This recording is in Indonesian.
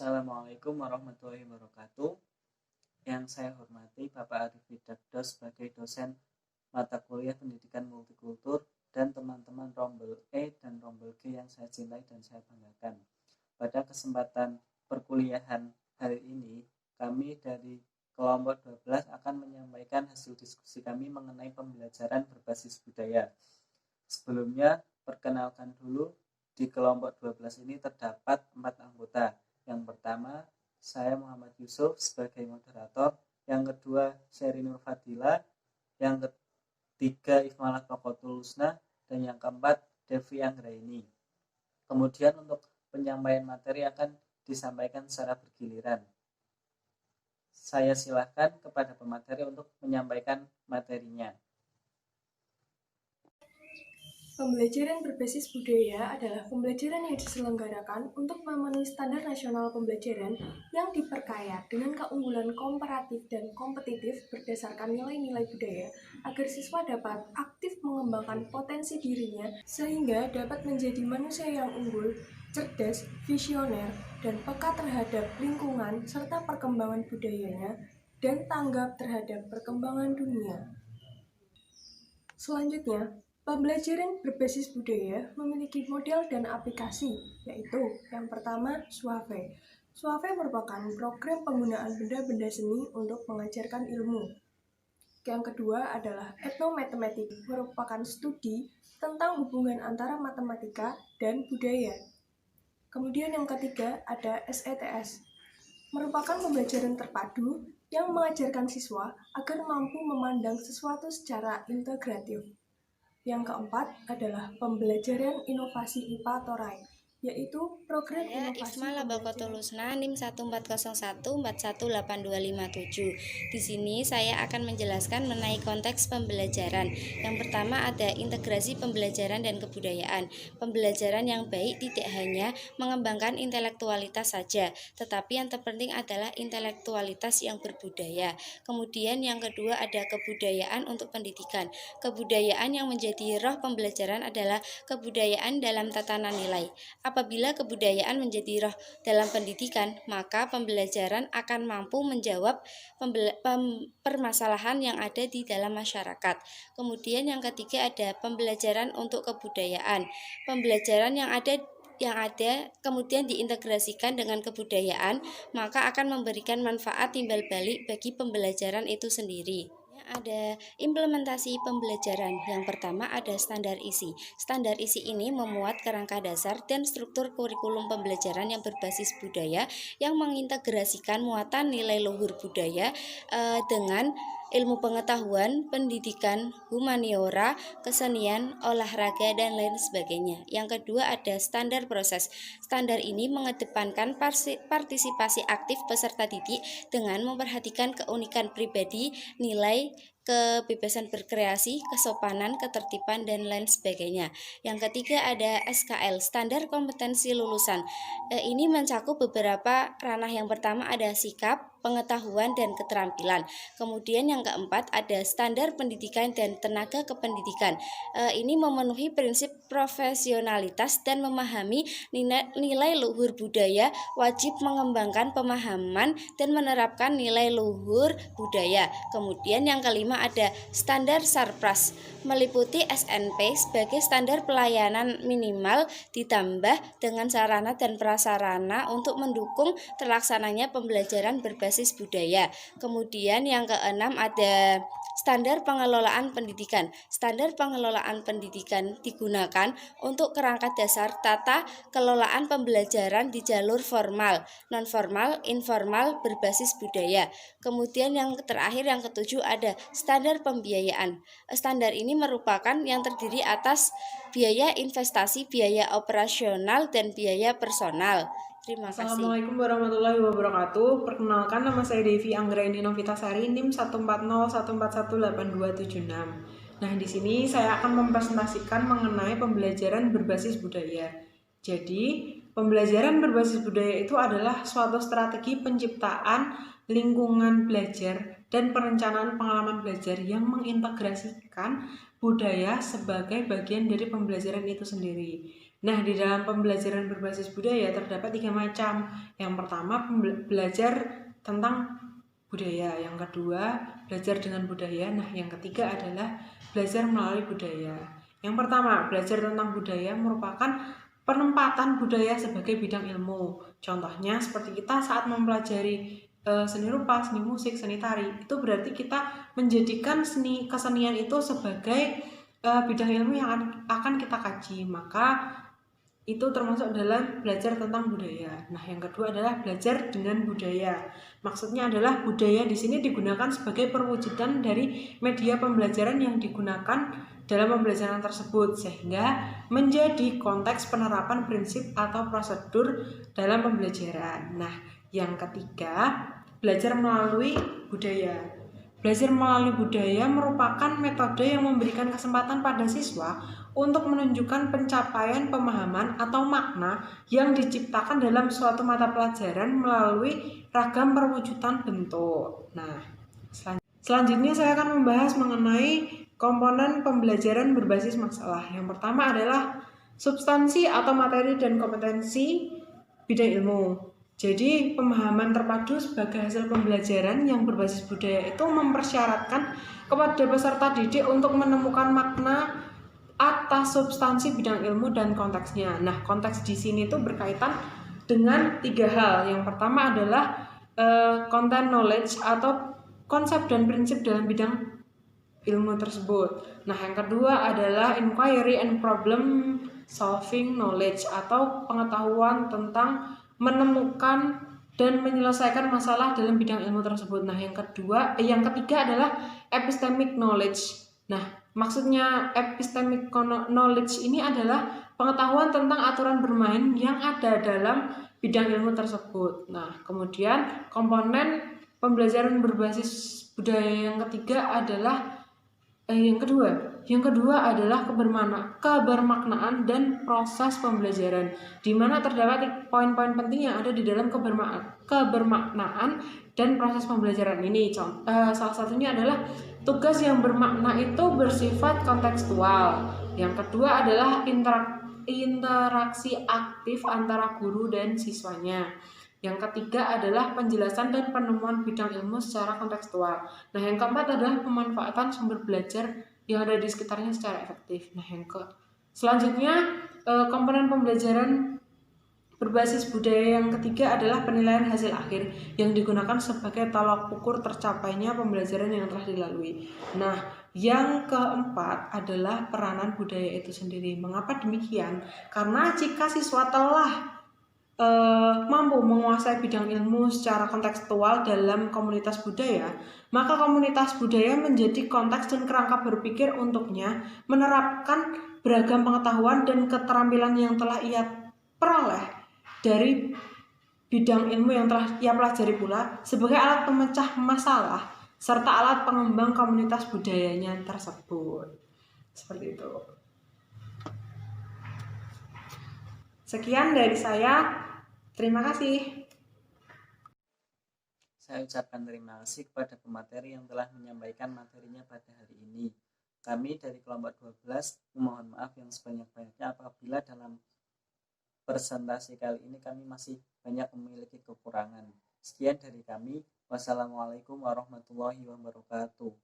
Assalamualaikum warahmatullahi wabarakatuh. Yang saya hormati Bapak Arif Hidayat sebagai dosen mata kuliah Pendidikan Multikultur dan teman-teman Rombel E dan Rombel G yang saya cintai dan saya banggakan. Pada kesempatan perkuliahan hari ini, kami dari kelompok 12 akan menyampaikan hasil diskusi kami mengenai pembelajaran berbasis budaya. Sebelumnya, perkenalkan dulu, di kelompok 12 ini terdapat 4 anggota. Yang pertama, saya Muhammad Yusuf sebagai moderator. Yang kedua, Sherry Nur Fadila. Yang ketiga, Ifmalah Tokotul Husna. Dan yang keempat, Devi Anggraini. Kemudian untuk penyampaian materi akan disampaikan secara bergiliran. Saya silakan kepada pemateri untuk menyampaikan materinya. Pembelajaran berbasis budaya adalah pembelajaran yang diselenggarakan untuk memenuhi standar nasional pembelajaran yang diperkaya dengan keunggulan komparatif dan kompetitif berdasarkan nilai-nilai budaya agar siswa dapat aktif mengembangkan potensi dirinya sehingga dapat menjadi manusia yang unggul, cerdas, visioner, dan peka terhadap lingkungan serta perkembangan budayanya dan tanggap terhadap perkembangan dunia. Selanjutnya, pembelajaran berbasis budaya memiliki model dan aplikasi, yaitu yang pertama, Suave. Suave merupakan program penggunaan benda-benda seni untuk mengajarkan ilmu. Yang kedua adalah etnomatematik, merupakan studi tentang hubungan antara matematika dan budaya. Kemudian yang ketiga ada SETS, merupakan pembelajaran terpadu yang mengajarkan siswa agar mampu memandang sesuatu secara integratif. Yang keempat adalah pembelajaran inovasi IPA Torai, yaitu program inovasi Ifmalah Tokotul Husna NIM 14014182557. Di sini saya akan menjelaskan mengenai konteks pembelajaran. Yang pertama ada integrasi pembelajaran dan kebudayaan. Pembelajaran yang baik tidak hanya mengembangkan intelektualitas saja, tetapi yang terpenting adalah intelektualitas yang berbudaya. Kemudian yang kedua ada kebudayaan untuk pendidikan. Kebudayaan yang menjadi roh pembelajaran adalah kebudayaan dalam tatanan nilai. Apabila kebudayaan menjadi roh dalam pendidikan, maka pembelajaran akan mampu menjawab permasalahan yang ada di dalam masyarakat. Kemudian yang ketiga ada pembelajaran untuk kebudayaan. Pembelajaran yang ada kemudian diintegrasikan dengan kebudayaan, maka akan memberikan manfaat timbal balik bagi pembelajaran itu sendiri. Ada implementasi pembelajaran. Yang pertama ada standar isi. Standar isi ini memuat kerangka dasar dan struktur kurikulum pembelajaran yang berbasis budaya yang mengintegrasikan muatan nilai luhur budaya dengan ilmu pengetahuan, pendidikan, humaniora, kesenian, olahraga, dan lain sebagainya. Yang kedua ada standar proses. Standar ini mengedepankan partisipasi aktif peserta didik dengan memperhatikan keunikan pribadi, nilai, kebebasan berkreasi, kesopanan, ketertiban, dan lain sebagainya. Yang ketiga ada SKL, standar kompetensi lulusan. Ini mencakup beberapa ranah. Yang pertama ada sikap, pengetahuan, dan keterampilan. Kemudian yang keempat ada standar pendidikan dan tenaga kependidikan. Ini memenuhi prinsip profesionalitas dan memahami nilai luhur budaya, wajib mengembangkan pemahaman dan menerapkan nilai luhur budaya. Kemudian yang kelima ada standar Sarpras, meliputi SNP sebagai standar pelayanan minimal ditambah dengan sarana dan prasarana untuk mendukung terlaksananya pembelajaran berbasis budaya. Kemudian yang keenam ada standar pengelolaan pendidikan. Standar pengelolaan pendidikan digunakan untuk kerangka dasar tata kelolaan pembelajaran di jalur formal, non-formal, informal, berbasis budaya. Kemudian yang terakhir yang ketujuh ada standar pembiayaan. Standar ini merupakan yang terdiri atas biaya investasi, biaya operasional, dan biaya personal. Terima kasih. Assalamualaikum warahmatullahi wabarakatuh. Perkenalkan, nama saya Devi Anggraini Novitasari, NIM 140141826. Nah, di sini saya akan mempresentasikan mengenai pembelajaran berbasis budaya. Jadi, pembelajaran berbasis budaya itu adalah suatu strategi penciptaan lingkungan belajar dan perencanaan pengalaman belajar yang mengintegrasikan budaya sebagai bagian dari pembelajaran itu sendiri. Nah, di dalam pembelajaran berbasis budaya terdapat 3 macam. Yang pertama, belajar tentang budaya. Yang kedua, belajar dengan budaya. Nah, yang ketiga adalah belajar melalui budaya. Yang pertama, belajar tentang budaya merupakan penempatan budaya sebagai bidang ilmu. Contohnya seperti kita saat mempelajari seni rupa, seni musik, seni tari, itu berarti kita menjadikan kesenian itu sebagai bidang ilmu yang akan kita kaji. Maka itu termasuk dalam belajar tentang budaya. Nah, yang kedua adalah belajar dengan budaya. Maksudnya adalah budaya di sini digunakan sebagai perwujudan dari media pembelajaran yang digunakan dalam pembelajaran tersebut, sehingga menjadi konteks penerapan prinsip atau prosedur dalam pembelajaran. Nah, yang ketiga, belajar melalui budaya. Belajar melalui budaya merupakan metode yang memberikan kesempatan pada siswa untuk menunjukkan pencapaian pemahaman atau makna yang diciptakan dalam suatu mata pelajaran melalui ragam perwujudan bentuk. Nah, selanjutnya saya akan membahas mengenai komponen pembelajaran berbasis masalah. Yang pertama adalah substansi atau materi dan kompetensi bidang ilmu. Jadi, pemahaman terpadu sebagai hasil pembelajaran yang berbasis budaya itu mempersyaratkan kepada peserta didik untuk menemukan makna atas substansi bidang ilmu dan konteksnya. Nah, konteks di sini itu berkaitan dengan 3 hal. Yang pertama adalah content knowledge atau konsep dan prinsip dalam bidang ilmu tersebut. Nah, yang kedua adalah inquiry and problem solving knowledge atau pengetahuan tentang menemukan dan menyelesaikan masalah dalam bidang ilmu tersebut. Nah, yang ketiga adalah epistemic knowledge. Nah, maksudnya epistemic knowledge ini adalah pengetahuan tentang aturan bermain yang ada dalam bidang ilmu tersebut. Nah, kemudian komponen pembelajaran berbasis budaya yang ketiga adalah yang kedua adalah kebermaknaan dan proses pembelajaran, di mana terdapat poin-poin penting yang ada di dalam kebermaknaan dan proses pembelajaran ini. Salah satunya adalah tugas yang bermakna itu bersifat kontekstual. Yang kedua adalah interaksi aktif antara guru dan siswanya. Yang ketiga adalah penjelasan dan penemuan bidang ilmu secara kontekstual. Nah, yang keempat adalah pemanfaatan sumber belajar yang ada di sekitarnya secara efektif. Nah, selanjutnya komponen pembelajaran berbasis budaya yang ketiga adalah penilaian hasil akhir yang digunakan sebagai tolak ukur tercapainya pembelajaran yang telah dilalui. Nah, yang keempat adalah peranan budaya itu sendiri. Mengapa demikian? Karena jika siswa telah mampu menguasai bidang ilmu secara kontekstual dalam komunitas budaya, maka komunitas budaya menjadi konteks dan kerangka berpikir untuknya menerapkan beragam pengetahuan dan keterampilan yang telah ia peroleh dari bidang ilmu yang telah ia pelajari pula sebagai alat pemecah masalah serta alat pengembang komunitas budayanya tersebut. Seperti itu. Sekian dari saya. Terima kasih. Saya ucapkan terima kasih kepada pemateri yang telah menyampaikan materinya pada hari ini. Kami dari kelompok 12 memohon maaf yang sebanyak-banyaknya apabila dalam presentasi kali ini kami masih banyak memiliki kekurangan. Sekian dari kami. Wassalamualaikum warahmatullahi wabarakatuh.